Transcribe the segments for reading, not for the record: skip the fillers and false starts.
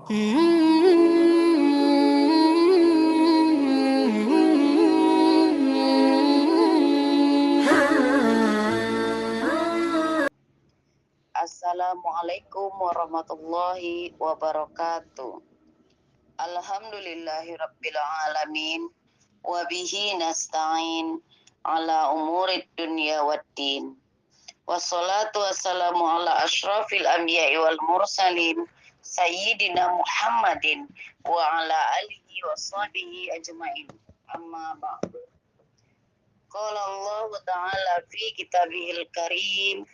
Assalamualaikum warahmatullahi wabarakatuh. Alhamdulillahi rabbil alamin wa bihi nasta'in ala umurid dunya waddin. Wassalatu wassalamu ala asyrafil anbiya'i wal mursalin sayyidina Muhammadin wa ala alihi wa sahbihi ajma'in. Amma ba'du. Qala Allah ta'ala fi kitabihil karim.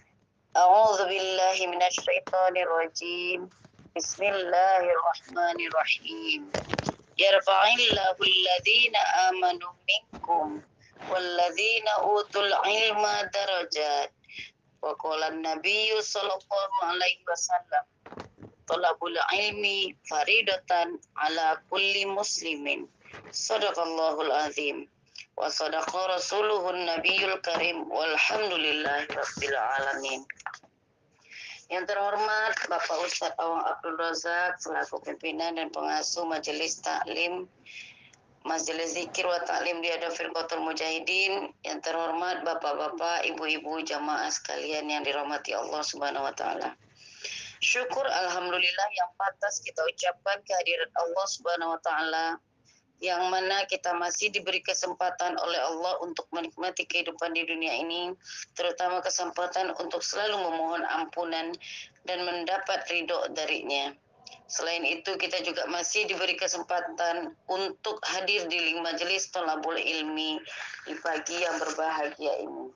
A'udzu billahi minasyaitonir rajim. Bismillahirrahmanirrahim. Yarfa'illahu alladhina amanu minkum walladzina utul ilma darajat. Wa qala an-nabiyyu sallallahu alaihi wasallam, talabul ilmi faridatan ala kulli muslimin. Sadaqallahul azim. Wa sadaqa rasuluhun nabiyul karim walhamdulillahi rabbil alamin. Yang terhormat Bapak Ustadz Awang Abdul Razak selaku pimpinan dan pengasuh Majelis Taklim Majelis Zikir wa Ta'lim di Firqatul Mujahidin. Yang terhormat Bapak-bapak, ibu-ibu jamaah sekalian yang dirahmati Allah Subhanahu wa taala. Syukur alhamdulillah yang pantas kita ucapkan kehadirat Allah Subhanahu wa taala, yang mana kita masih diberi kesempatan oleh Allah untuk menikmati kehidupan di dunia ini, terutama kesempatan untuk selalu memohon ampunan dan mendapat ridho darinya. Selain itu, kita juga masih diberi kesempatan untuk hadir di majelis thalabul ilmi di pagi yang berbahagia ini,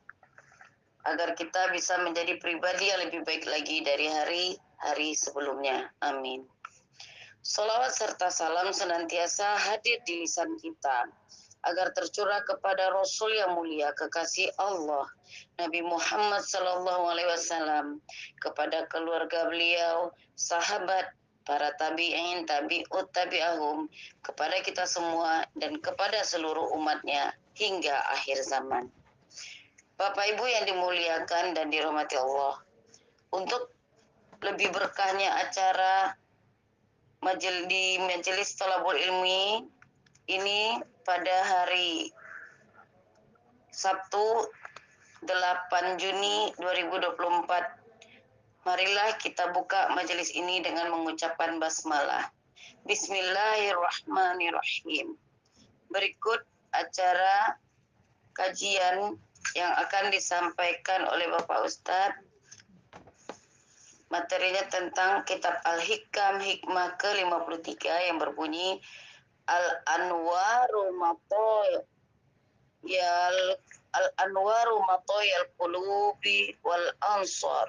agar kita bisa menjadi pribadi yang lebih baik lagi dari hari-hari sebelumnya. Amin. Salawat serta salam senantiasa hadir di lisan kita, agar tercurah kepada Rasul yang mulia, kekasih Allah, Nabi Muhammad Sallallahu Alaihi Wasallam, kepada keluarga beliau, sahabat, para tabi'in, tabi'ut tabi'ahum, kepada kita semua, dan kepada seluruh umatnya, hingga akhir zaman. Bapak Ibu yang dimuliakan dan dirahmati Allah, untuk lebih berkahnya acara di Majelis Thalabul Ilmi ini pada hari Sabtu 8 Juni 2024. Marilah kita buka majelis ini dengan mengucapkan basmalah. Bismillahirrahmanirrahim. Berikut acara kajian yang akan disampaikan oleh Bapak Ustadz. Materinya tentang kitab Al-Hikam hikmah ke-53 yang berbunyi Al-Anwaru Matoyal Qulubi wal Ansar.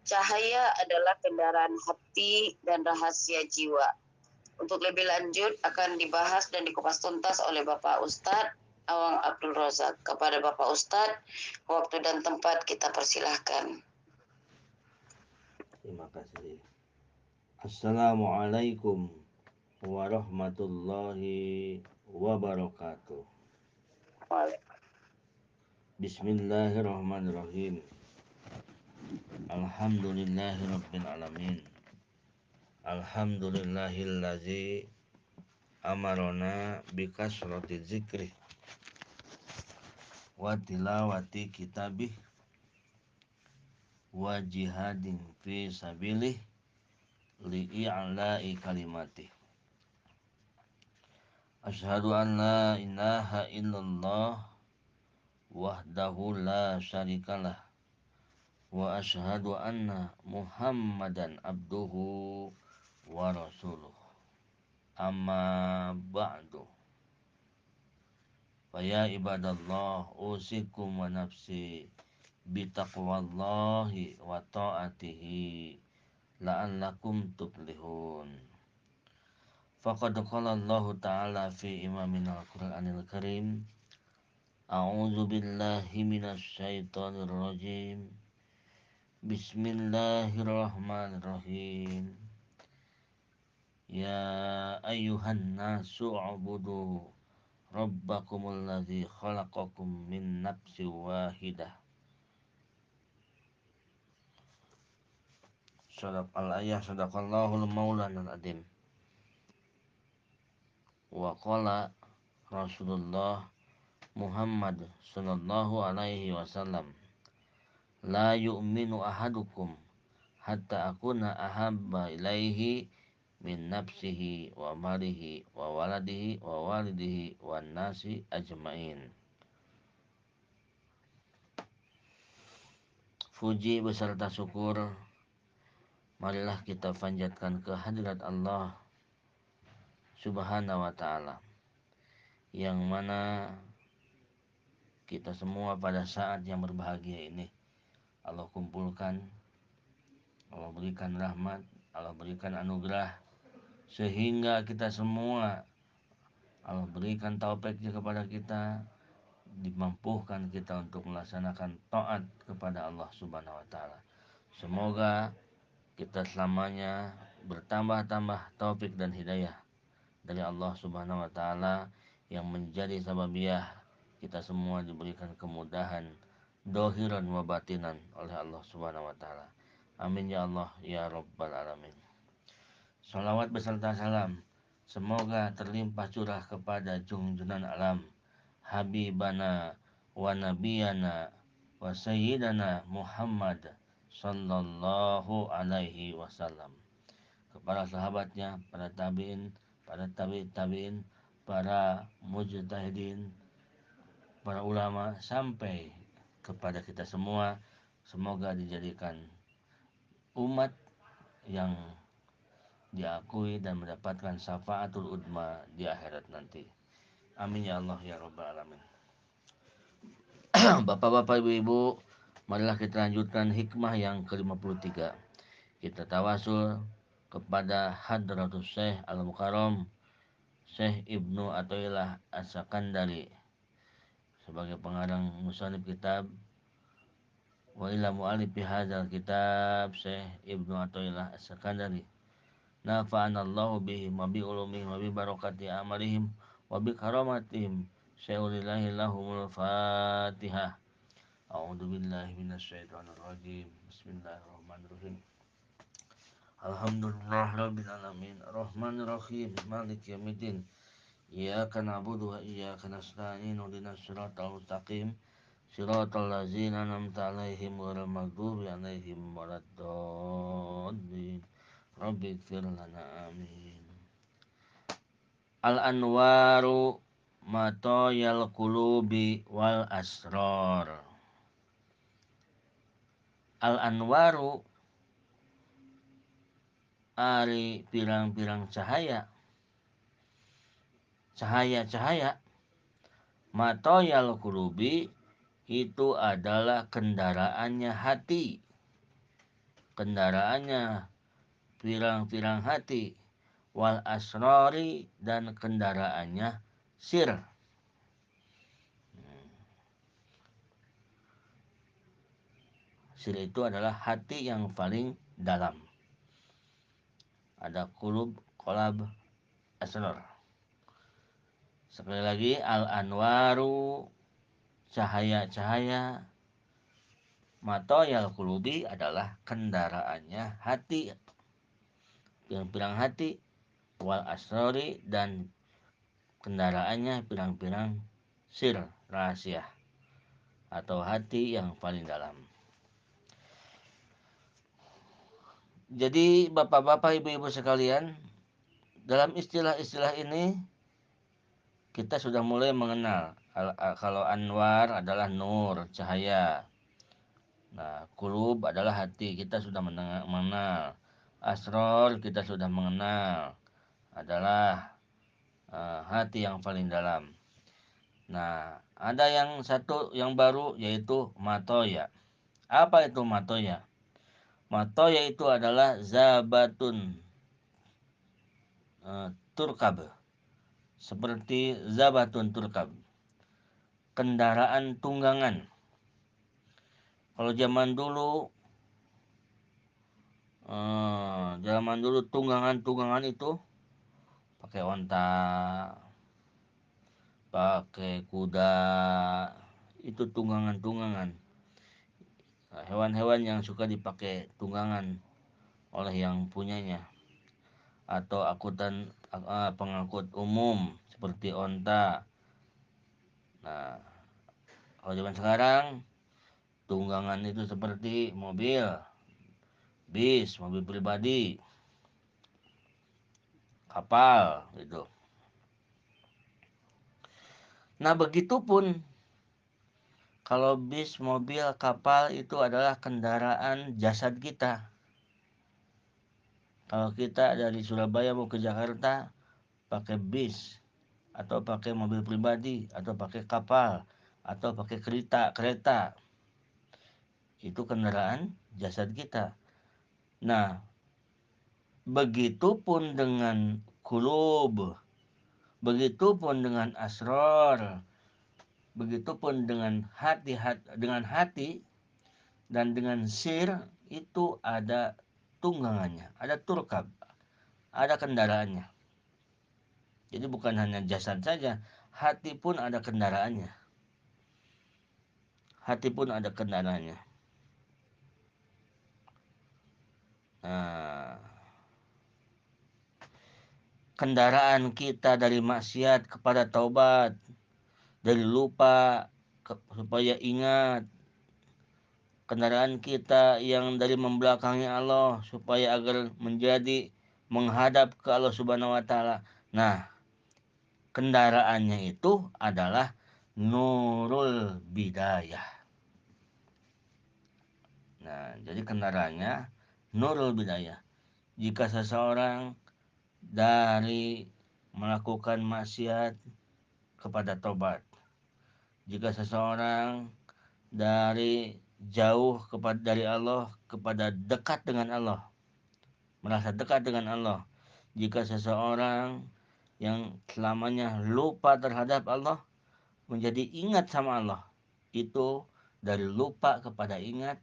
Cahaya adalah kendaraan hati dan rahasia jiwa. Untuk lebih lanjut akan dibahas dan dikupas tuntas oleh Bapak Ustadz Awang Abdul Razak. Kepada Bapak Ustadz, waktu dan tempat kita persilahkan. Terima kasih. Assalamualaikum warahmatullahi wabarakatuh. Bismillahirrahmanirrahim. Alhamdulillahirabbil alamin. Alhamdulillahillazi amarona bikasrati zikri wa tilawati kitabih wa jihadin fi sabilih li'i'la'i kalimatih. Asyhadu an la ilaha illallah wahdahu la syarikalah wa asyhadu anna Muhammadan abduhu wa rasuluh. Amma ba'du. Faya ibadallah, usikum wa nafsi bitaqwallahi wa ta'atihi la'allakum tuflihun. Faqad qala Allah ta'ala fi imamina al-Qur'anil Karim, a'udzu billahi minasy syaithanir rajim. Bismillahirrahmanirrahim. Ya ayyuhan nasu ubudu rabbakumul ladzi khalaqakum min nafsin wahidah. Sadaqal ayah, sadaqallahul maulanal adim. Wa qala Rasulullah Muhammad sallallahu alaihi wasallam, la yu'minu ahadukum hatta akuna ahabba ilaihi min nafsihi wa malihi wa waladihi wa walidihi wan nasi ajmain. Puji beserta syukur marilah kita panjatkan kehadirat Allah Subhanahu wa ta'ala, yang mana kita semua pada saat yang berbahagia ini Allah kumpulkan, Allah berikan rahmat, Allah berikan anugerah, sehingga kita semua Allah berikan taufiknya kepada kita, dimampukan kita untuk melaksanakan taat kepada Allah Subhanahu wa ta'ala. Semoga kita selamanya bertambah-tambah taufik dan hidayah dari Allah Subhanahu wa ta'ala, yang menjadi sababiah kita semua diberikan kemudahan dohiran wa batinan oleh Allah Subhanahu wa ta'ala. Amin ya Allah ya Rabbal alamin. Salawat beserta salam semoga terlimpah curah kepada junjunan alam, Habibana wa Nabiyana wa Sayyidana Muhammad sallallahu alaihi wasallam, kepada sahabatnya, para tabi'in, para tabi'in, para mujtahidin, para ulama, sampai kepada kita semua. Semoga dijadikan umat yang diakui dan mendapatkan syafaatul udma di akhirat nanti. Amin ya Allah ya Rabbal alamin. Bapak-bapak, ibu-ibu, marilah kita lanjutkan hikmah yang ke-53. Kita tawasul kepada Hadratus Syekh Al-Mukarram Syekh Ibnu Athaillah As-Sakandari sebagai pengarang musannif kitab, wa ila mu'allifi hadzal kitab Syekh Ibnu Athaillah As-Sakandari, nafa'anallahu bihim wa bi ulumihim wa bi barakati amalihim wa bi karamatihim. Syai'ulillahi lahumul Fatihah. A'udzu billahi minasyaitonir rajim. Bismillahirrahmanirrahim. Alhamdulillah rabbil alamin, arrahmanir rahim, maliki yaumiddin. Iyyaka na'budu wa iyyaka nasta'in, ihdinas siratal mustaqim, siratal ladzina an'amta 'alaihim ghairil maghdubi 'alaihim waladdallin. Rabbighfir lana amin. Al anwaru matayal qulubi wal asrar. Al anwaru ari pirang-pirang cahaya, cahaya-cahaya. Matayal qulubi itu adalah kendaraannya hati, kendaraannya pirang-pirang hati. Wal asrori, dan kendaraannya sir. Sir itu adalah hati yang paling dalam. Ada kulub, kolab, asror. Sekali lagi, al anwaru cahaya-cahaya, matoyal kulubi adalah kendaraannya hati, pirang-pirang hati. Wal asrori, dan kendaraannya pirang-pirang sir, rahasia, atau hati yang paling dalam. Jadi bapak-bapak, ibu-ibu sekalian, dalam istilah-istilah ini kita sudah mulai mengenal. Kalau anwar adalah nur, cahaya. Nah, kulub adalah hati, kita sudah mengenal. Asror kita sudah mengenal, adalah hati yang paling dalam. Nah, ada yang satu yang baru, yaitu matoya. Apa itu matoya? Matoya itu adalah zabatun turkab, seperti zabatun turkab, kendaraan tunggangan. Kalau zaman dulu tunggangan itu pakai onta, pakai kuda, itu tunggangan. Nah, hewan-hewan yang suka dipakai tunggangan oleh yang punyanya, atau pengangkut umum seperti onta. Nah, kalau zaman sekarang tunggangan itu seperti mobil, bis, mobil pribadi, kapal gitu. Nah, begitupun kalau bis, mobil, kapal itu adalah kendaraan jasad kita. Kalau kita dari Surabaya mau ke Jakarta pakai bis atau pakai mobil pribadi atau pakai kapal atau pakai kereta itu kendaraan jasad kita. Nah, begitupun dengan kulub, begitupun dengan asror, begitupun dengan hati dan dengan sir itu ada tunggangannya, ada turkab, ada kendaraannya. Jadi bukan hanya jasad saja, hati pun ada kendaraannya. Hati pun ada kendaraannya. Nah, kendaraan kita dari maksiat kepada taubat, dari lupa supaya ingat, kendaraan kita yang dari membelakangi Allah supaya agar menjadi menghadap ke Allah Subhanahu wa taala. Nah, kendaraannya itu adalah nurul bidayah. Nah, jadi kendaraannya nurul bidayah. Jika seseorang dari melakukan maksiat kepada tobat, jika seseorang dari jauh dari Allah kepada dekat dengan Allah, merasa dekat dengan Allah, jika seseorang yang selamanya lupa terhadap Allah menjadi ingat sama Allah, itu dari lupa kepada ingat,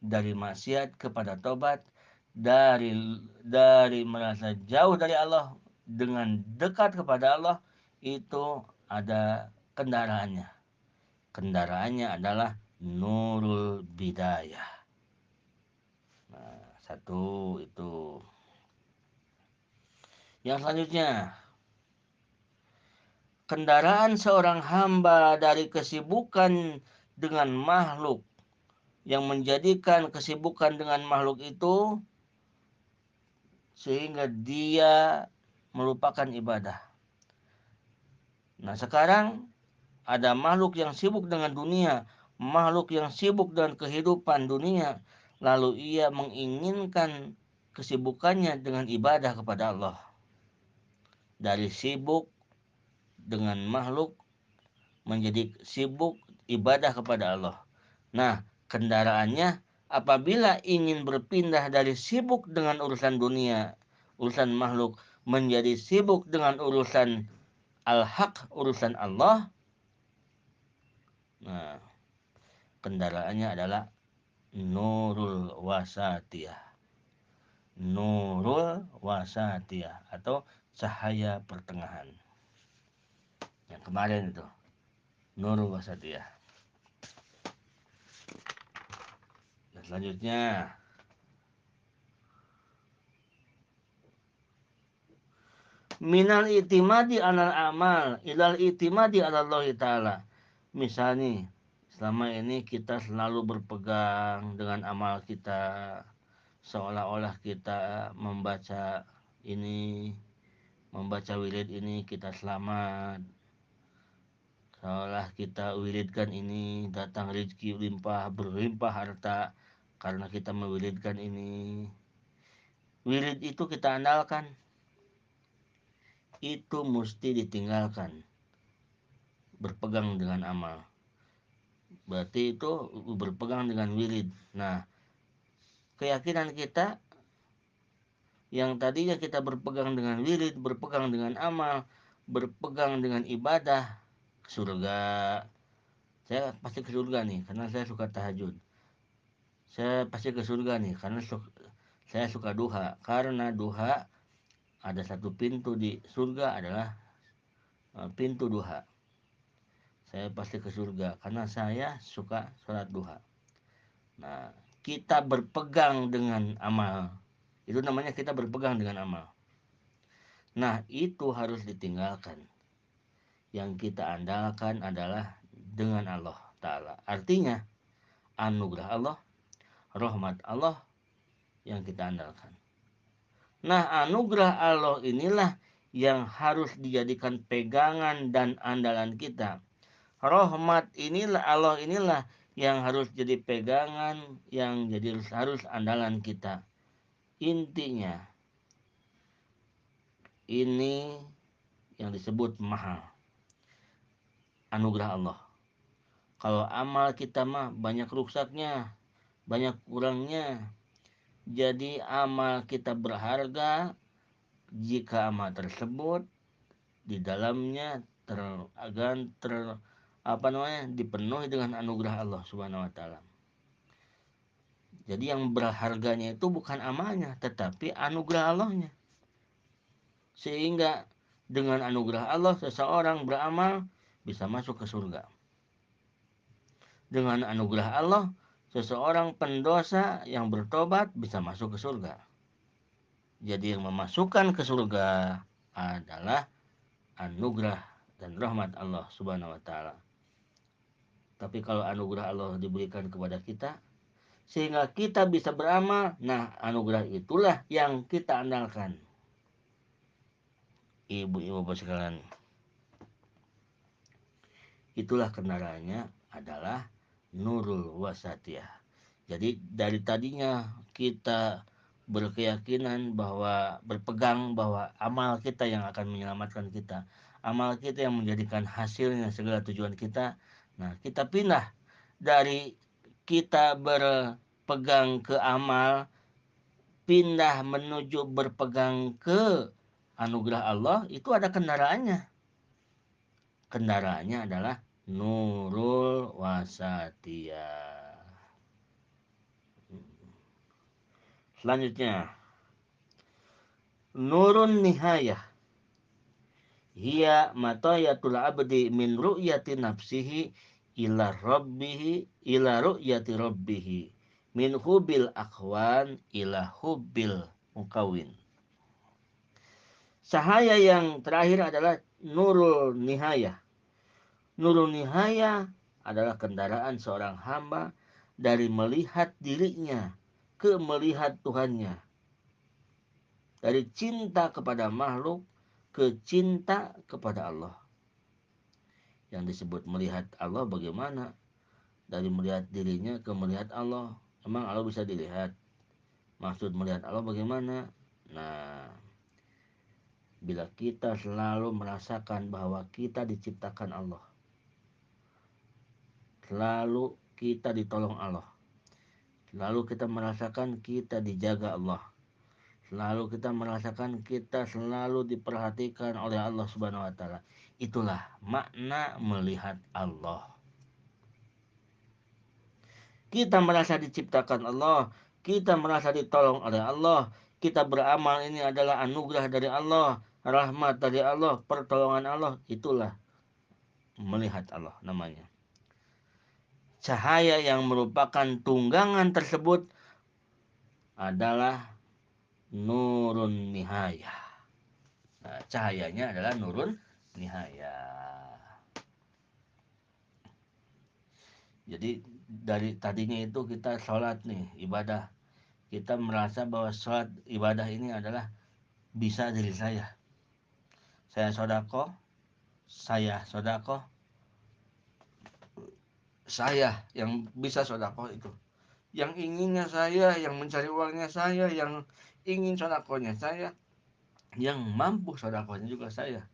dari maksiat kepada tobat, dari merasa jauh dari Allah dengan dekat kepada Allah, itu ada kendaraannya. Kendaraannya adalah nurul bidayah. Nah, satu itu. Yang selanjutnya, kendaraan seorang hamba dari kesibukan dengan makhluk yang menjadikan kesibukan dengan makhluk itu sehingga dia melupakan ibadah. Nah, sekarang ada makhluk yang sibuk dengan dunia, makhluk yang sibuk dengan kehidupan dunia, lalu ia menginginkan kesibukannya dengan ibadah kepada Allah. Dari sibuk dengan makhluk menjadi sibuk ibadah kepada Allah. Nah, kendaraannya apabila ingin berpindah dari sibuk dengan urusan dunia, urusan makhluk, menjadi sibuk dengan urusan al-haq, urusan Allah, nah, kendaraannya adalah nurul wasatiyah. Nurul wasatiyah atau cahaya pertengahan. Yang kemarin itu, nurul wasatiyah. Dan selanjutnya, minal itimadi alal amal ilal itimadi ala Allah ta'ala. Misalnya, selama ini kita selalu berpegang dengan amal kita, seolah-olah kita membaca ini, membaca wirid ini kita selamat, seolah kita wiridkan ini datang rezeki limpah, berlimpah harta karena kita mewiridkan ini. Wirid itu kita andalkan, itu mesti ditinggalkan. Berpegang dengan amal, berarti itu berpegang dengan wirid. Nah, keyakinan kita yang tadinya kita berpegang dengan wirid, berpegang dengan amal, berpegang dengan ibadah, ke surga. Saya pasti ke surga nih karena saya suka tahajud. Saya pasti ke surga nih karena saya suka duha. Karena duha ada satu pintu di surga adalah pintu duha. Saya pasti ke surga karena saya suka sholat duha. Nah, kita berpegang dengan amal. Itu namanya kita berpegang dengan amal. Nah, itu harus ditinggalkan. yang kita andalkan adalah dengan Allah Ta'ala. Artinya anugerah Allah, rahmat Allah yang kita andalkan. Nah, anugerah Allah inilah yang harus dijadikan pegangan dan andalan kita. Rahmat inilah, Allah inilah yang harus jadi pegangan, yang jadi harus andalan kita. Intinya, ini yang disebut mahal. Anugerah Allah. Kalau amal kita mah banyak rusaknya, banyak kurangnya. Jadi amal kita berharga jika amal tersebut di dalamnya dipenuhi dengan anugerah Allah Subhanahu wa taala. Jadi yang berharganya itu bukan amalnya, tetapi anugerah Allahnya. Sehingga dengan anugerah Allah seseorang beramal bisa masuk ke surga. Dengan anugerah Allah seseorang pendosa yang bertobat bisa masuk ke surga. Jadi yang memasukkan ke surga adalah anugerah dan rahmat Allah Subhanahu wa taala. Tapi kalau anugerah Allah diberikan kepada kita sehingga kita bisa beramal, nah anugerah itulah yang kita andalkan. Ibu-ibu Bapak sekalian, itulah kendaraannya adalah Nurul Wasatiyah. Jadi dari tadinya kita berkeyakinan bahwa berpegang bahwa amal kita yang akan menyelamatkan kita, amal kita yang menjadikan hasilnya segala tujuan kita. Nah, kita pindah dari kita berpegang ke amal, pindah menuju berpegang ke anugerah Allah, itu ada kendaraannya. Kendaraannya adalah Nurul Wasatiyah. Selanjutnya, Nurun Nihayah. Hiya matayatul abdi min ru'yati nafsihi ila ru'yati rabbihi min hubil akhwan ila hubil mukawin. Cahaya yang terakhir adalah Nurul Nihayah. Nurul Nihayah adalah kendaraan seorang hamba dari melihat dirinya ke melihat Tuhannya. Dari cinta kepada makhluk ke cinta kepada Allah. Yang disebut melihat Allah bagaimana? Dari melihat dirinya ke melihat Allah. Emang Allah bisa dilihat? Maksud melihat Allah bagaimana? Nah, bila kita selalu merasakan bahwa kita diciptakan Allah. Selalu kita ditolong Allah. Lalu kita merasakan kita dijaga Allah. Selalu kita merasakan kita selalu diperhatikan oleh Allah Subhanahu wa taala. Itulah makna melihat Allah. Kita merasa diciptakan Allah, kita merasa ditolong oleh Allah, kita beramal ini adalah anugerah dari Allah, rahmat dari Allah, pertolongan Allah. Itulah melihat Allah namanya. Cahaya yang merupakan tunggangan tersebut adalah Nurun Nihayah. Nah, cahayanya adalah Nurun Nihayah. Jadi dari tadinya itu kita sholat nih, ibadah. Kita merasa bahwa sholat ibadah ini adalah bisa diri saya. Saya sodako, saya yang bisa sodako itu. Yang inginnya saya, yang mencari uangnya saya, yang ingin sodakonya saya, yang mampu sodakonya juga saya.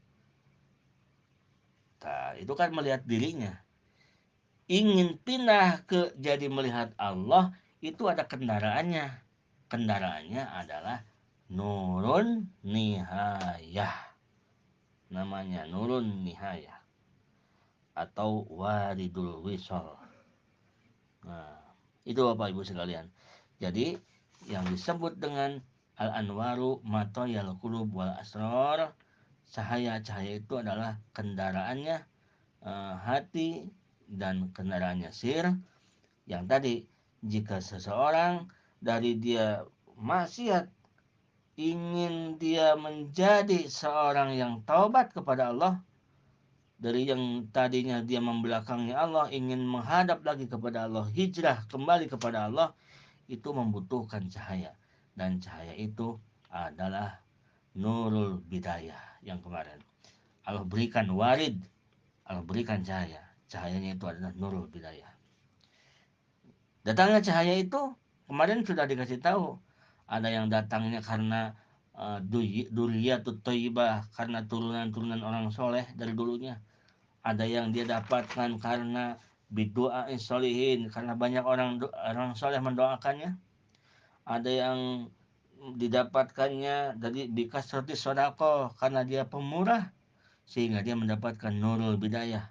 Nah, itu kan melihat dirinya. Ingin pindah ke jadi melihat Allah, itu ada kendaraannya. Kendaraannya adalah Nurun Nihayah. Namanya Nurun Nihayah. Atau Waridul Wisol. Nah, itu Bapak Ibu sekalian. Jadi, yang disebut dengan Al-Anwaru Matoyal Qulub wal Asror, cahaya-cahaya itu adalah kendaraannya hati dan kendaraannya sir. Yang tadi, jika seseorang dari dia maksiat ingin dia menjadi seorang yang taubat kepada Allah, dari yang tadinya dia membelakangi Allah, ingin menghadap lagi kepada Allah, hijrah kembali kepada Allah, itu membutuhkan cahaya. Dan cahaya itu adalah nurul bidayah yang kemarin. Allah berikan warid, Allah berikan cahaya. Cahayanya itu adalah nurul bidayah. Datangnya cahaya itu kemarin sudah dikasih tahu. Ada yang datangnya karena duriyatut thayyibah, karena turunan-turunan orang soleh dari dulunya. Ada yang dia dapatkan karena bidu'a solihin, karena banyak orang soleh mendoakannya. Ada yang didapatkannya dari bikas roti sodako, karena dia pemurah sehingga dia mendapatkan nurul bidayah.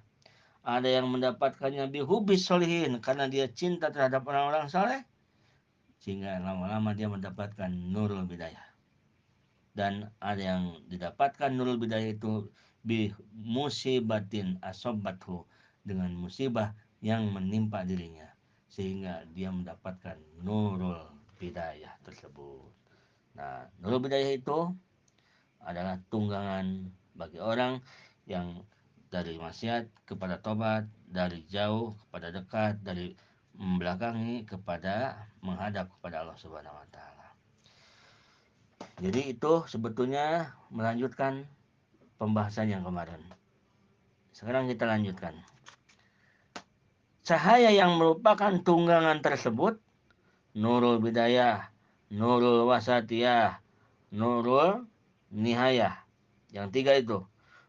Ada yang mendapatkannya bihubis solihin, karena dia cinta terhadap orang-orang soleh sehingga lama-lama dia mendapatkan nurul bidayah. Dan ada yang didapatkan nurul bidayah itu bi musibatin asobathu, dengan musibah yang menimpa dirinya sehingga dia mendapatkan nurul bidayah tersebut. Nah, nurul bidayah itu adalah tunggangan bagi orang yang dari maksiat kepada tobat, dari jauh kepada dekat, dari membelakangi kepada menghadap kepada Allah Subhanahu wa taala. Jadi itu sebetulnya melanjutkan pembahasan yang kemarin. Sekarang kita lanjutkan. Cahaya yang merupakan tunggangan tersebut, nurul bidayah, nurul wasatiyah, nurul nihayah. Yang tiga itu,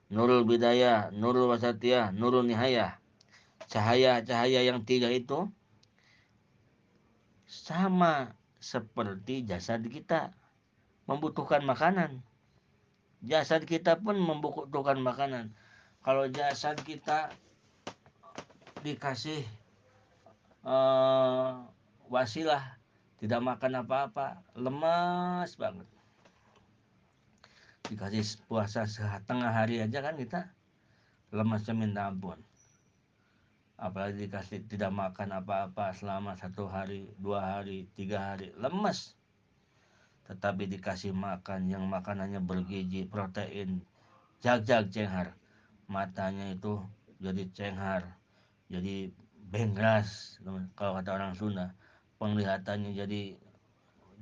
nurul bidayah, nurul wasatiyah, nurul nihayah. Cahaya-cahaya yang tiga itu sama seperti jasad kita, membutuhkan makanan. Jasad kita pun membutuhkan makanan. Kalau jasad kita dikasih wasilah, tidak makan apa-apa, lemas banget. Dikasih puasa setengah hari aja kan kita lemasnya minta ampun. Apalagi dikasih tidak makan apa-apa selama 1 hari, 2 hari, 3 hari, lemas. Tetapi dikasih makan yang makanannya bergizi, protein, jag-jag cenghar, matanya itu jadi cenghar, jadi bengras kalau kata orang Sunda, penglihatannya jadi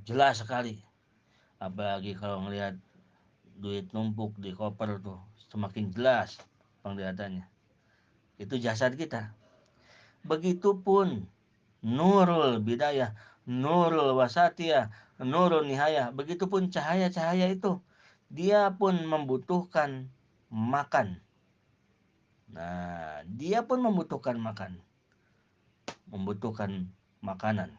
jelas sekali. Apalagi kalau ngelihat duit numpuk di koper tuh semakin jelas penglihatannya. Itu jasad kita. Begitupun nurul bidayah, nurul wasatiyah, nurul nihayah. Begitupun cahaya-cahaya itu, dia pun membutuhkan makan. Nah, dia pun membutuhkan makanan.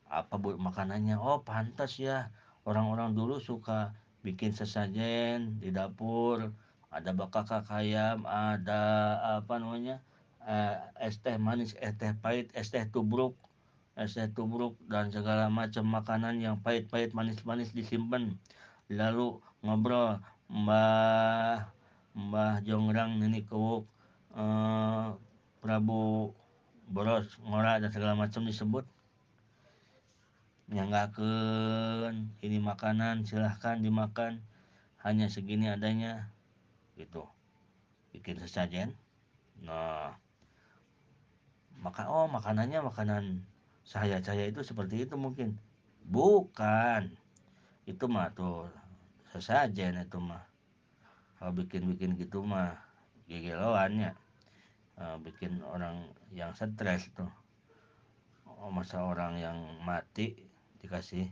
Apa makanannya? Oh, pantas ya. Orang-orang dulu suka bikin sesajen di dapur. Ada bakakak ayam, ada apa namanya? Es teh manis, es teh pahit, es teh tubruk dan segala macam makanan yang pahit-pahit, manis-manis disimpan. Lalu ngobrol, Mbah Mbah Jongrang, Nini Kewuk, Prabu Boros, Ngora dan segala macam disebut. Nyanggakeun ini makanan silahkan dimakan, hanya segini adanya gitu, bikin sesajen. Nah, makanannya makanan saya itu seperti itu mungkin bukan, itu mah tuh sesajen itu mah. Kalau bikin gitu mah gigiloannya, bikin orang yang stres tuh. Masa orang yang mati dikasih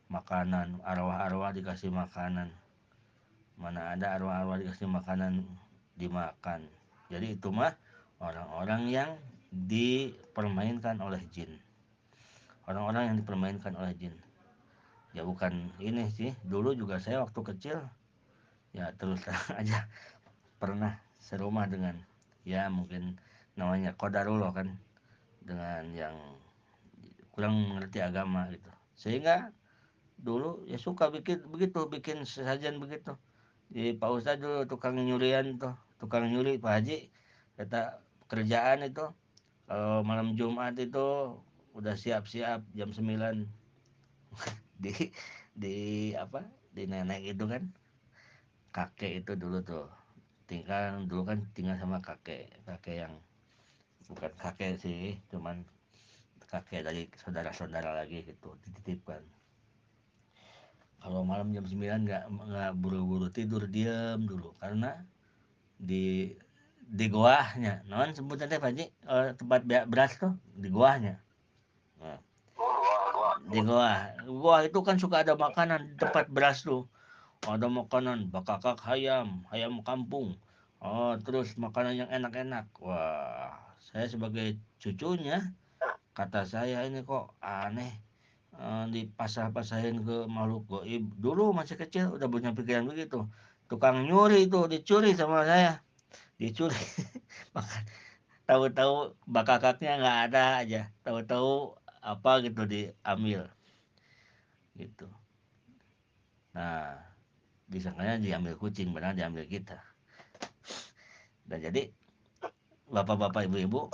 makanan, arwah-arwah dikasih makanan, mana ada arwah-arwah dikasih makanan dimakan. Jadi itu mah orang-orang yang dipermainkan oleh jin, orang-orang yang dipermainkan oleh jin. Ya bukan ini sih, dulu juga saya waktu kecil ya terus aja pernah serumah dengan, ya mungkin namanya qadarullah kan, dengan yang kurang mengerti agama gitu, sehingga dulu ya suka bikin sesajen begitu. Di Pak Ustadz dulu tukang nyurian tuh, tukang nyuri Pak Haji, kata kerjaan itu kalau malam Jumat itu udah siap-siap jam 9 di di apa di nenek itu kan, kakek itu dulu tuh dulu kan tinggal sama kakek yang bukan kakek sih, cuman kakek dari saudara-saudara lagi gitu, dititipkan. Kalau malam jam 9 nggak buru-buru tidur, diam dulu karena di goahnya, non sebutannya Pak Ji, tempat beras tuh di goahnya. Nah, di goah itu kan suka ada makanan di tempat beras tuh. Ada makanan bakakak ayam kampung. Oh, terus makanan yang enak-enak. Wah, saya sebagai cucunya, kata saya ini kok aneh, dipasah-pasahin ke makhluk goib. Dulu masih kecil udah punya pikiran begitu. Tukang nyuri itu dicuri sama saya, dicuri. Maka tahu-tahu bakakaknya nggak ada aja, tahu-tahu apa gitu diambil gitu. Nah, disangkanya diambil kucing, benar diambil kita. Dan jadi bapak-bapak ibu-ibu,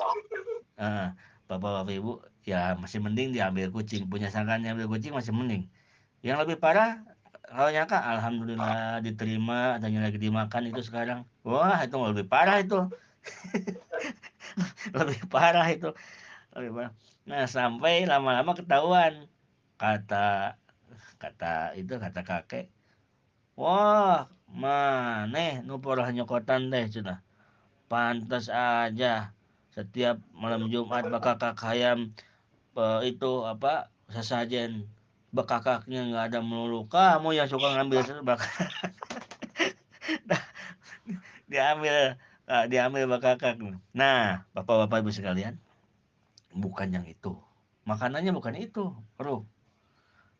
eh, bapak-bapak ibu ya masih mending diambil kucing, punya sangkaan diambil kucing masih mending. Yang lebih parah kalau nyangka alhamdulillah diterima dan yang lagi dimakan itu sekarang, wah itu lebih parah itu. Lebih parah itu, lebih parah. Nah sampai lama-lama ketahuan, kata kata kakek, wah maneh nu porah nyokotan teh cenah. Pantas aja setiap malam Jumat bakakak hayam, itu apa, sesajen bekakaknya nggak ada melulu. Kamu yang suka ngambil diambil, diambil bekakak. Nah, bapak-bapak ibu sekalian, bukan yang itu. Makanannya bukan itu, ruh.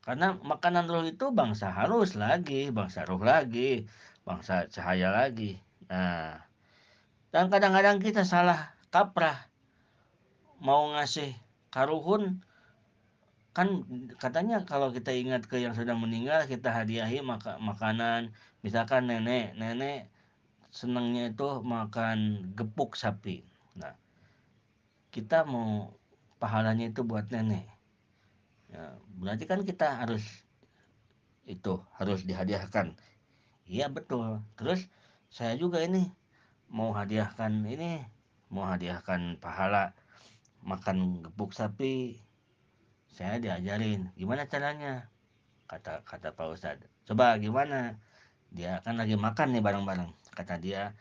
Karena makanan ruh itu bangsa halus lagi, bangsa ruh lagi, bangsa cahaya lagi. Nah, dan kadang-kadang kita salah kaprah mau ngasih karuhun, kan katanya kalau kita ingat ke yang sudah meninggal kita hadiahi makanan, misalkan nenek senangnya itu makan gepuk sapi. Nah, kita mau pahalanya itu buat nenek, ya, berarti kan kita harus dihadiahkan. Iya betul. Terus saya juga ini mau hadiahkan ini, mau hadiahkan pahala makan gepuk sapi. Saya diajarin gimana caranya, kata kata Pak Ustadz. Coba gimana? Dia kan lagi makan nih bareng-bareng. Kata dia,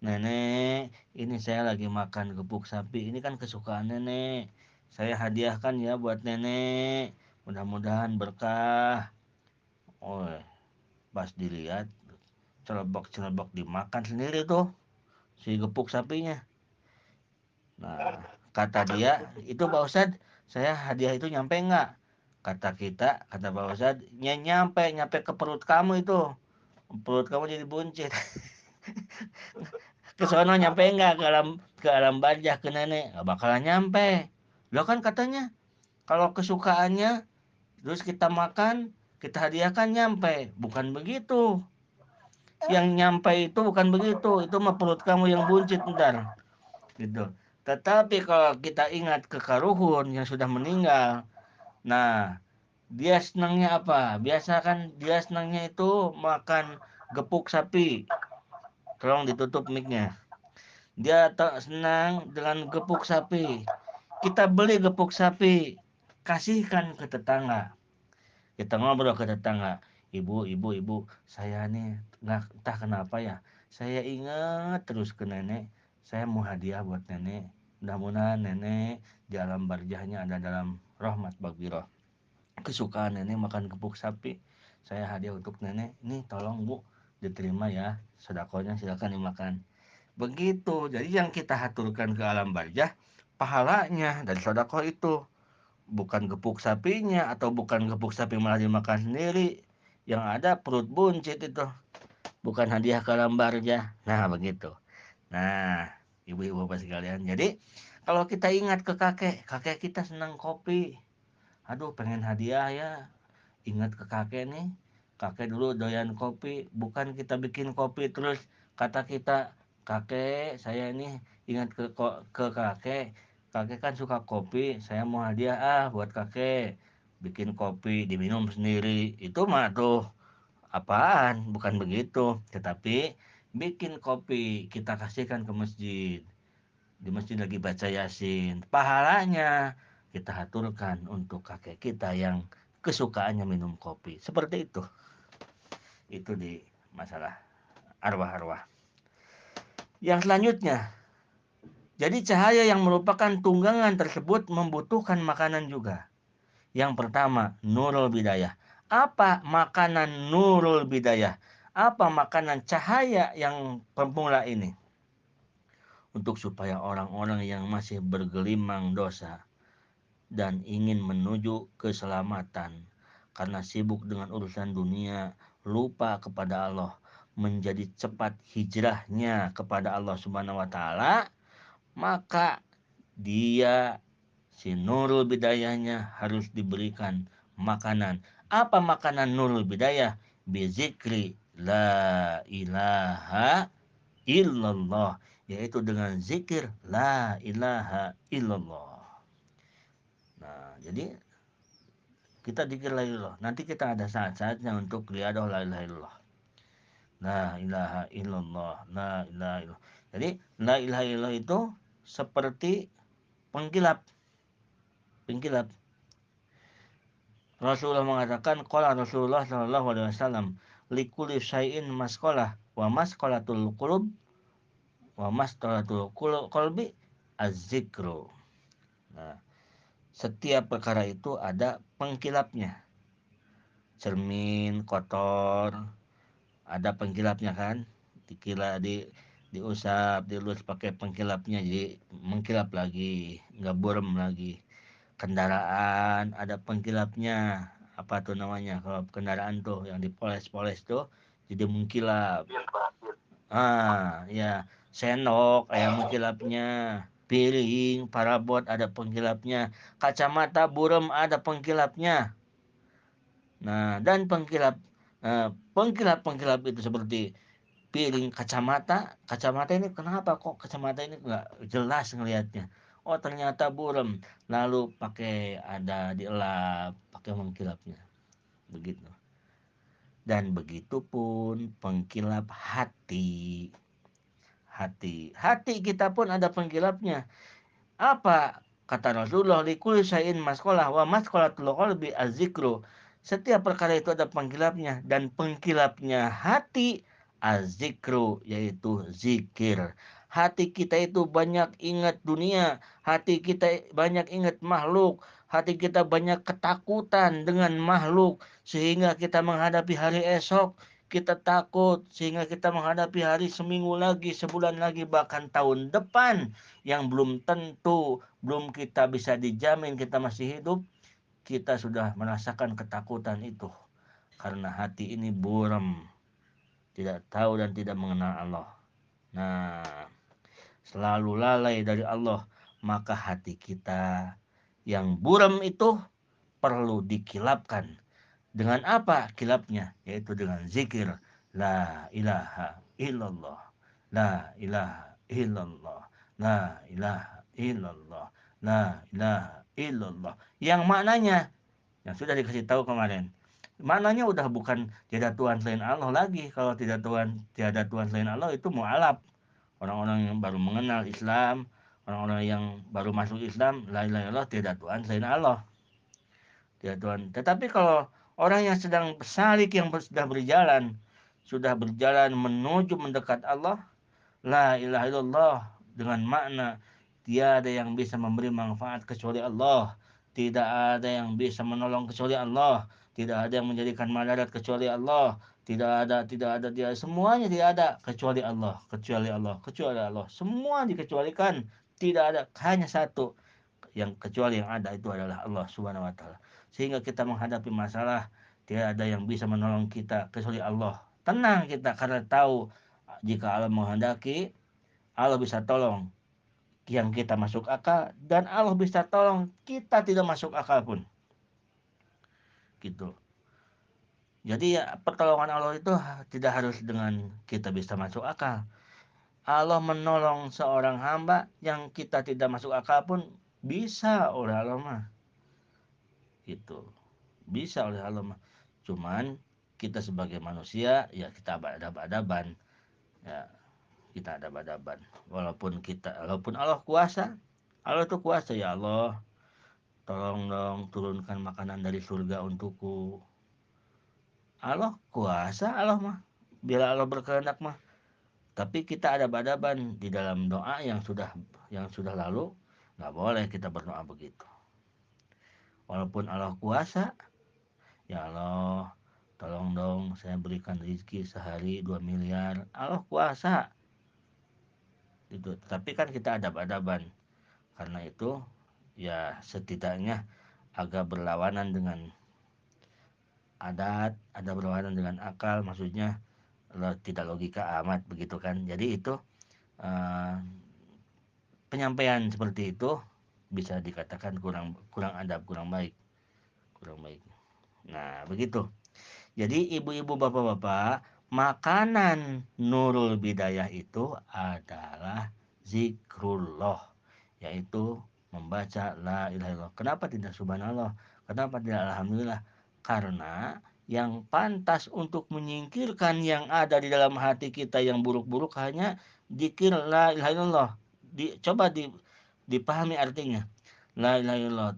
nenek, ini saya lagi makan gepuk sapi. Ini kan kesukaan nenek. Saya hadiahkan ya buat nenek. Mudah-mudahan berkah. Oh, pas dilihat, celebok-celebok dimakan sendiri tuh si gepuk sapinya. Nah, kata dia, itu Pak Ustadz, saya hadiah itu nyampe nggak? Kata Pak Ustadz, nyampe ke perut kamu itu. Perut kamu jadi buncit. Ke sono nyampe nggak ke alam barjah ke nenek? Nggak bakalan nyampe. Lo kan katanya kalau kesukaannya terus kita makan, kita hadiahkan nyampe. Bukan begitu. Yang nyampe itu bukan begitu. Itu mah perut kamu yang buncit ntar. Gitu. Tetapi kalau kita ingat ke karuhun yang sudah meninggal, nah dia senangnya apa? Biasa kan dia senangnya itu makan gepuk sapi. Tolong ditutup mic-nya. Dia tak senang dengan gepuk sapi. Kita beli gepuk sapi, kasihkan ke tetangga. Kita ngobrol ke tetangga, ibu, saya nih nggak entah kenapa ya, saya ingat terus ke nenek, saya mau hadiah buat nenek, mudah-mudahan nenek di alam barjahnya ada dalam rahmat bagfirah. Kesukaan nenek makan gepuk sapi, saya hadiah untuk nenek, ini tolong bu, diterima ya, sedakonya silakan dimakan. Begitu, jadi yang kita haturkan ke alam barjah, pahalanya dari sodako itu. Bukan gepuk sapinya atau bukan gepuk sapi malah dimakan sendiri. Yang ada perut buncit itu. Bukan hadiah ke alam barjah. Nah begitu. Nah ibu-ibu bapak sekalian. Jadi kalau kita ingat ke kakek kita senang kopi. Aduh pengen hadiah ya. Ingat ke kakek nih. Kakek dulu doyan kopi. Bukan kita bikin kopi terus kata kita, kakek saya ini ingat ke kakek. Kakek kan suka kopi, saya mau hadiah buat kakek. Bikin kopi, diminum sendiri. Itu mah tuh apaan? Bukan begitu. Tetapi bikin kopi, kita kasihkan ke masjid. Di masjid lagi baca Yasin. Pahalanya kita aturkan untuk kakek kita yang kesukaannya minum kopi. Seperti itu. Itu di masalah arwah-arwah. Yang selanjutnya, jadi cahaya yang merupakan tunggangan tersebut membutuhkan makanan juga. Yang pertama, nurul bidayah. Apa makanan nurul bidayah? Apa makanan cahaya yang pemula ini? Untuk supaya orang-orang yang masih bergelimang dosa dan ingin menuju keselamatan karena sibuk dengan urusan dunia, lupa kepada Allah, menjadi cepat hijrahnya kepada Allah Subhanahu wa taala, maka dia si nurul bidayahnya harus diberikan makanan. Apa makanan nurul bidayah? Bizikri la ilaha illallah, yaitu dengan zikir la ilaha illallah. Nah, jadi kita zikir la ilallah. Nanti kita ada saat-saatnya untuk riadah la ilaha illallah. La ilaha illallah, la ilaha illallah. Jadi la ilaha illallah itu seperti pengkilap, pengkilap. Rasulullah mengatakan, qala Rasulullah sallallahu alaihi wasallam, likulli syai'in masqalah wa masqalatul qulub wa masqalatul qalbi az-zikru. Nah, setiap perkara itu ada pengkilapnya. Cermin kotor, ada pengkilapnya kan? Dikira diusap, dilus pakai pengkilapnya jadi mengkilap lagi, nggak burem lagi. Kendaraan ada pengkilapnya, apa tuh namanya kalau kendaraan tuh yang dipoles-poles tuh jadi mengkilap. Ya, senok ada pengkilapnya, piring parabot ada pengkilapnya, kacamata burem ada pengkilapnya. Nah, dan pengkilap-pengkilap itu seperti piring, kacamata ini kenapa kok kacamata ini nggak jelas ngelihatnya? Oh ternyata burem, lalu pakai ada dielap, pakai pengkilapnya, begitu. Dan begitu pun pengkilap hati, hati kita pun ada pengkilapnya. Apa kata Rasulullah, likulli syai'in masqalah wa masqalatul qalbi az-zikru. Setiap perkara itu ada pengkilapnya dan pengkilapnya hati az-zikru, yaitu zikir. Hati kita itu banyak ingat dunia, hati kita banyak ingat makhluk, hati kita banyak ketakutan dengan makhluk sehingga kita menghadapi hari esok kita takut, sehingga kita menghadapi hari seminggu lagi, sebulan lagi, bahkan tahun depan yang belum tentu, belum kita bisa dijamin kita masih hidup, kita sudah merasakan ketakutan itu. Karena hati ini buram, tidak tahu dan tidak mengenal Allah. Nah, selalu lalai dari Allah, maka hati kita yang buram itu perlu dikilapkan. Dengan apa kilapnya? Yaitu dengan zikir la ilaha illallah, la ilaha illallah, la ilaha illallah, la ilaha illallah. Yang maknanya yang sudah dikasih tahu kemarin. Maknanya udah bukan tiada Tuhan selain Allah lagi. Kalau tiada Tuhan selain Allah itu mu'alaf. Orang-orang yang baru mengenal Islam, orang-orang yang baru masuk Islam, la ilaha illallah, tiada Tuhan selain Allah. Tiada Tuhan. Tetapi kalau orang yang sedang salik, yang sudah berjalan menuju mendekat Allah, la ilaha illallah dengan makna tiada yang bisa memberi manfaat kecuali Allah, tidak ada yang bisa menolong kecuali Allah, tidak ada yang menjadikan madarat kecuali Allah, tidak ada, semuanya tidak ada kecuali Allah, kecuali Allah, kecuali Allah, semua dikecualikan, tidak ada, hanya satu yang kecuali yang ada itu adalah Allah Subhanahu wa taala. Sehingga kita menghadapi masalah tidak ada yang bisa menolong kita kecuali Allah. Tenang kita karena tahu jika Allah menghendaki, Allah bisa tolong yang kita masuk akal dan Allah bisa tolong kita tidak masuk akal pun. Gitu. Jadi ya, pertolongan Allah itu tidak harus dengan kita bisa masuk akal. Allah menolong seorang hamba yang kita tidak masuk akal pun bisa oleh Allah mah. Gitu. Bisa oleh Allah mah. Cuman kita sebagai manusia ya kita adab-adaban. Ya, kita adab-adaban. Walaupun Allah kuasa, Allah itu kuasa, ya Allah, tolong dong turunkan makanan dari surga untukku. Allah kuasa, Allah mah. Bila Allah berkehendak mah. Tapi kita adab-adaban di dalam doa yang sudah lalu, nggak boleh kita berdoa begitu. Walaupun Allah kuasa, ya Allah, tolong dong saya berikan rezeki sehari 2 miliar. Allah kuasa. Gitu. Tapi kan kita adab-adaban. Karena itu ya setidaknya agak berlawanan dengan adat, ada berlawanan dengan akal, maksudnya tidak logika amat begitu kan. Jadi itu eh, penyampaian seperti itu bisa dikatakan kurang kurang adab, kurang baik, kurang baik. Nah, begitu. Jadi ibu-ibu, bapak-bapak, makanan Nurul Bidayah itu adalah zikrullah, yaitu membaca la ilaha illallah. Kenapa tidak subhanallah? Kenapa tidak alhamdulillah? Karena yang pantas untuk menyingkirkan yang ada di dalam hati kita yang buruk-buruk hanya zikir la ilaha illallah. Dipahami artinya. La ilaha illallah,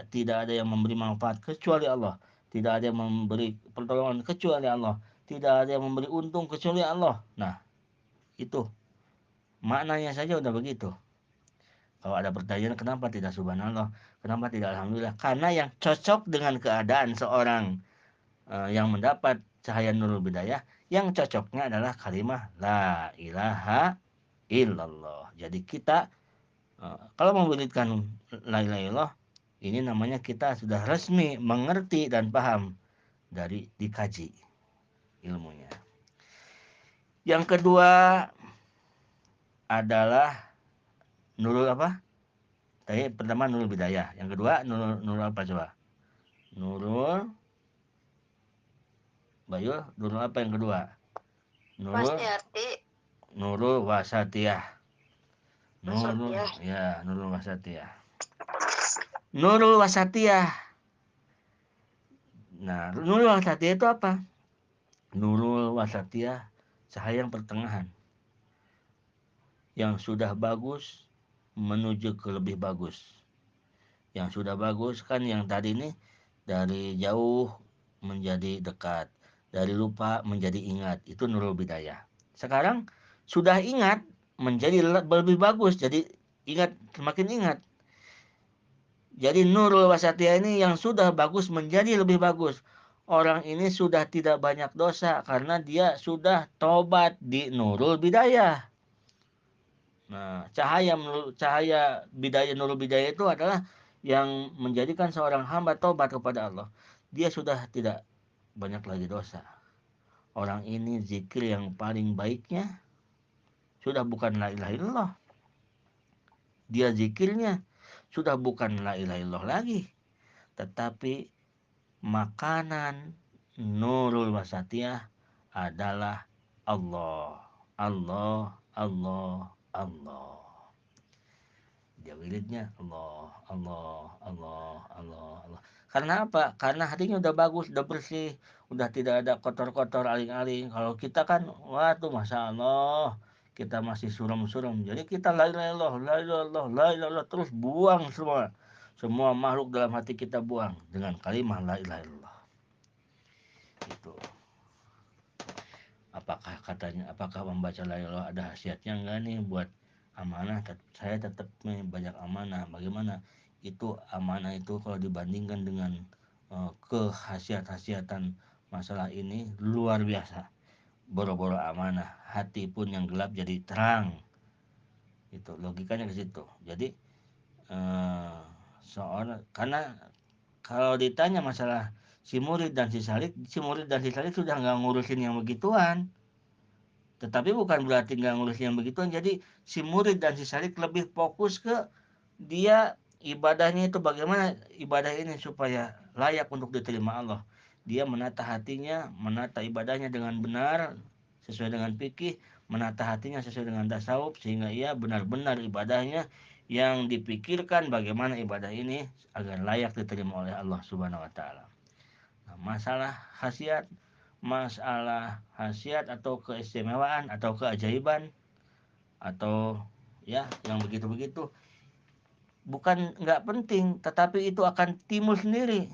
tidak ada yang memberi manfaat kecuali Allah. Tidak ada yang memberi pertolongan kecuali Allah. Tidak ada yang memberi untung kecuali Allah. Nah, itu maknanya saja udah begitu. Kalau ada pertanyaan kenapa tidak subhanallah, kenapa tidak alhamdulillah? Karena yang cocok dengan keadaan seorang yang mendapat cahaya nurul bidayah, yang cocoknya adalah kalimat la ilaha illallah. Jadi kita kalau memberikan la ilaha illallah, ini namanya kita sudah resmi mengerti dan paham dari dikaji ilmunya. Yang kedua adalah nurul apa? Tadi pertama nurul bidayah. Yang kedua nurul apa coba? Nurul Bayu, nurul apa yang kedua? Nurul Wasiyati. Nurul Wasatiyah. Nurul Wasatiyah. ya, Nurul Wasatiyah. Nurul Wasatiyah. Nah, Nurul Wasatiyah itu apa? Nurul Wasatiyah, cahaya yang pertengahan. Yang sudah bagus menuju ke lebih bagus. Yang sudah bagus kan yang tadi nih dari jauh menjadi dekat, dari lupa menjadi ingat, itu nurul bidayah. Sekarang sudah ingat menjadi lebih bagus, jadi ingat, semakin ingat. Jadi nurul wasatiyah ini yang sudah bagus menjadi lebih bagus. Orang ini sudah tidak banyak dosa karena dia sudah tobat di nurul bidayah. Nah, cahaya bidayah, nurul bidayah itu adalah yang menjadikan seorang hamba tobat kepada Allah. Dia sudah tidak banyak lagi dosa. Orang ini zikir yang paling baiknya sudah bukan la ilaha illallah. Dia zikirnya sudah bukan la ilaha illallah lagi, tetapi makanan nurul wasatiyah adalah Allah. Allah, Allah, Allah. Dia wiridnya Allah, Allah, Allah, Allah, Allah. Karena apa? Karena hatinya udah bagus, udah bersih, udah tidak ada kotor-kotor aling-aling. Kalau kita kan, waduh, masya Allah, kita masih suram-suram. Jadi kita la ilaha illallah, la ilaha illallah, la ilaha illallah, terus buang semua. Semua makhluk dalam hati kita buang dengan kalimat la ilaha illallah. Itu. Apakah membaca la ilaha illallah ada khasiatnya enggak nih buat amanah? Saya tetap banyak amanah. Bagaimana itu amanah itu kalau dibandingkan dengan kehasiat-hasiatan masalah ini luar biasa. Boro-boro amanah, hati pun yang gelap jadi terang. Itu logikanya ke situ. Jadi eh, karena kalau ditanya masalah si murid dan si salik sudah nggak ngurusin yang begituan. Tetapi bukan berarti nggak ngurus yang begituan. Jadi si murid dan si salik lebih fokus ke dia ibadahnya itu bagaimana ibadah ini supaya layak untuk diterima Allah. Dia menata hatinya, menata ibadahnya dengan benar sesuai dengan fikih, menata hatinya sesuai dengan tasawuf sehingga ia benar-benar ibadahnya yang dipikirkan bagaimana ibadah ini agar layak diterima oleh Allah Subhanahu wa taala. Nah, masalah khasiat masalah khasiat atau keistimewaan atau keajaiban atau ya yang begitu-begitu, bukan nggak penting, tetapi itu akan timbul sendiri.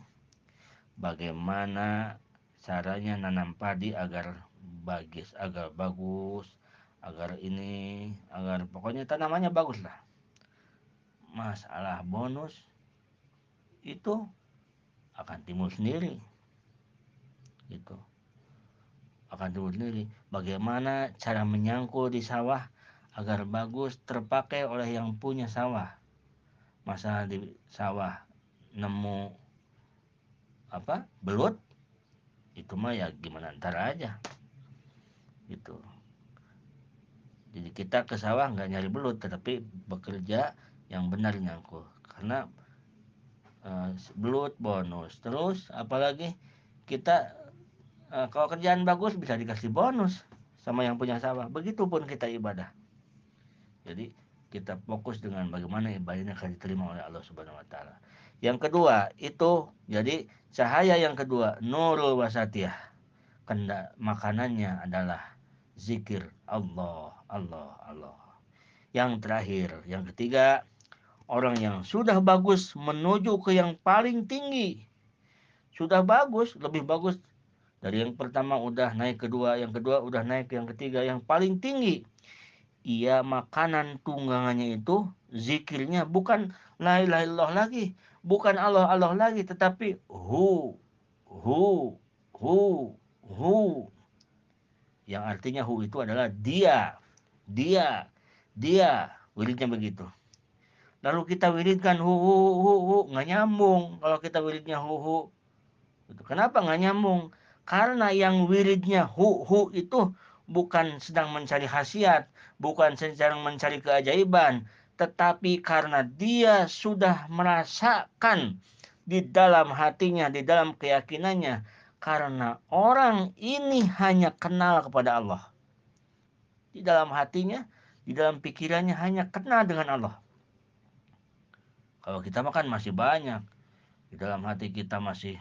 Bagaimana caranya nanam padi agar bagus, agar ini, agar pokoknya tanamannya bagus lah. Masalah bonus itu akan timbul sendiri, gitu. Akan timbul sendiri. Bagaimana cara menyangkul di sawah agar bagus terpakai oleh yang punya sawah. Masalah di sawah nemu belut, itu mah ya gimana ntar aja, gitu. Jadi kita ke sawah nggak nyari belut, tetapi bekerja yang benar nyangkul. Karena belut bonus. Terus apalagi kita kalau kerjaan bagus bisa dikasih bonus sama yang punya sawah. Begitupun kita ibadah. Jadi kita fokus dengan bagaimana ibadahnya akan diterima oleh Allah Subhanahu wa taala. Yang kedua, itu jadi cahaya yang kedua, nurul wasatiyah. Makanannya adalah zikir Allah, Allah, Allah. Yang terakhir, yang ketiga, orang yang sudah bagus menuju ke yang paling tinggi. Sudah bagus, lebih bagus dari yang pertama, udah naik kedua, yang kedua udah naik yang ketiga, yang paling tinggi. Ia makanan tunggangannya itu zikirnya bukan la ilaha illallah lagi, bukan Allah Allah lagi, tetapi hu hu hu hu, yang artinya hu itu adalah dia, dia, dia, wiridnya begitu. Lalu kita wiridkan hu nggak nyambung kalau kita wiridnya hu. Kenapa nggak nyambung? Karena yang wiridnya hu itu bukan sedang mencari khasiat, bukan sedang mencari keajaiban, tetapi karena dia sudah merasakan di dalam hatinya, di dalam keyakinannya, karena orang ini hanya kenal kepada Allah. Di dalam hatinya, di dalam pikirannya hanya kenal dengan Allah. Kalau kita makan masih banyak, di dalam hati kita masih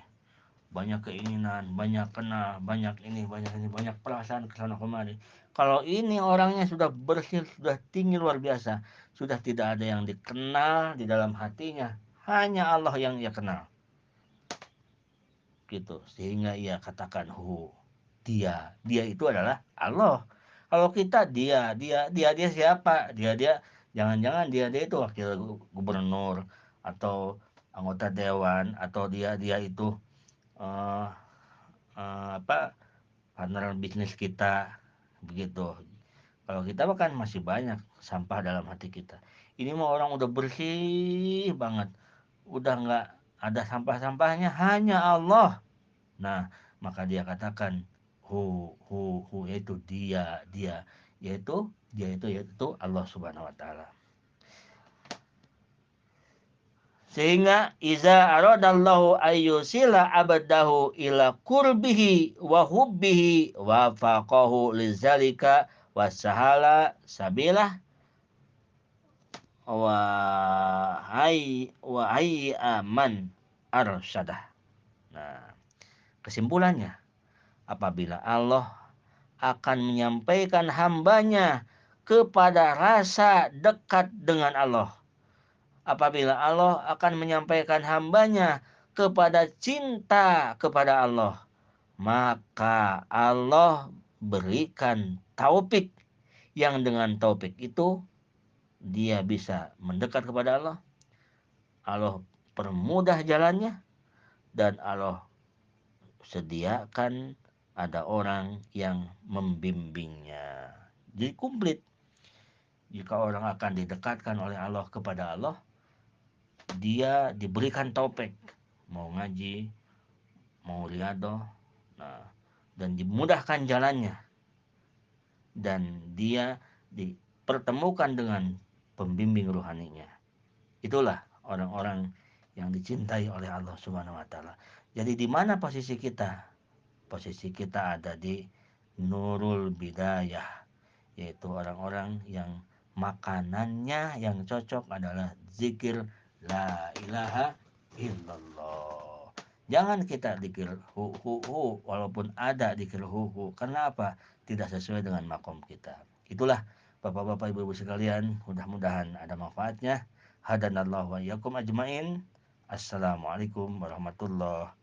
banyak keinginan, banyak kenal, banyak ini, banyak perasaan kesana kemari. Kalau ini orangnya sudah bersih, sudah tinggi luar biasa, sudah tidak ada yang dikenal di dalam hatinya, hanya Allah yang ia kenal. Gitu, sehingga ia katakan dia itu adalah Allah. Kalau kita dia siapa? Dia jangan-jangan dia itu wakil gubernur atau anggota dewan, atau dia itu uh, partner bisnis kita, begitu. Kalau kita kan masih banyak sampah dalam hati kita. Ini mah orang udah bersih banget, udah nggak ada sampah-sampahnya, hanya Allah. Nah, maka dia katakan yaitu yaitu Allah Subhanahu wa taala. Sehingga iza aradallahu ayyusila abadahu ila kurbihi wa hubbihi wa faqahu lizalika wa sahala sabilah wa hayy aman arsyadah. Nah, kesimpulannya, apabila Allah akan menyampaikan hambanya kepada rasa dekat dengan Allah, apabila Allah akan menyampaikan hambanya kepada cinta kepada Allah, maka Allah berikan taufik, yang dengan taufik itu dia bisa mendekat kepada Allah. Allah permudah jalannya, dan Allah sediakan ada orang yang membimbingnya. Jadi komplit. Jika orang akan didekatkan oleh Allah kepada Allah, dia diberikan taufik, mau ngaji, mau riadoh, dan dimudahkan jalannya, dan dia dipertemukan dengan pembimbing ruhaninya. Itulah orang-orang yang dicintai oleh Allah Subhanahu wa taala. Jadi di mana posisi kita? Posisi kita ada di nurul bidayah, yaitu orang-orang yang makanannya yang cocok adalah zikir la ilaha illallah. Jangan kita dikir hu walaupun ada dikir hu. Karena apa? Tidak sesuai dengan makom kita. Itulah Bapak-bapak, Ibu-ibu sekalian, mudah-mudahan ada manfaatnya. Hadanallahu wa iyyakum ajmain. Assalamualaikum warahmatullahi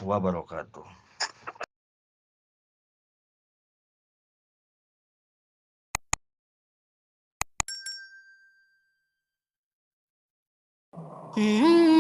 wabarakatuh. Hmm.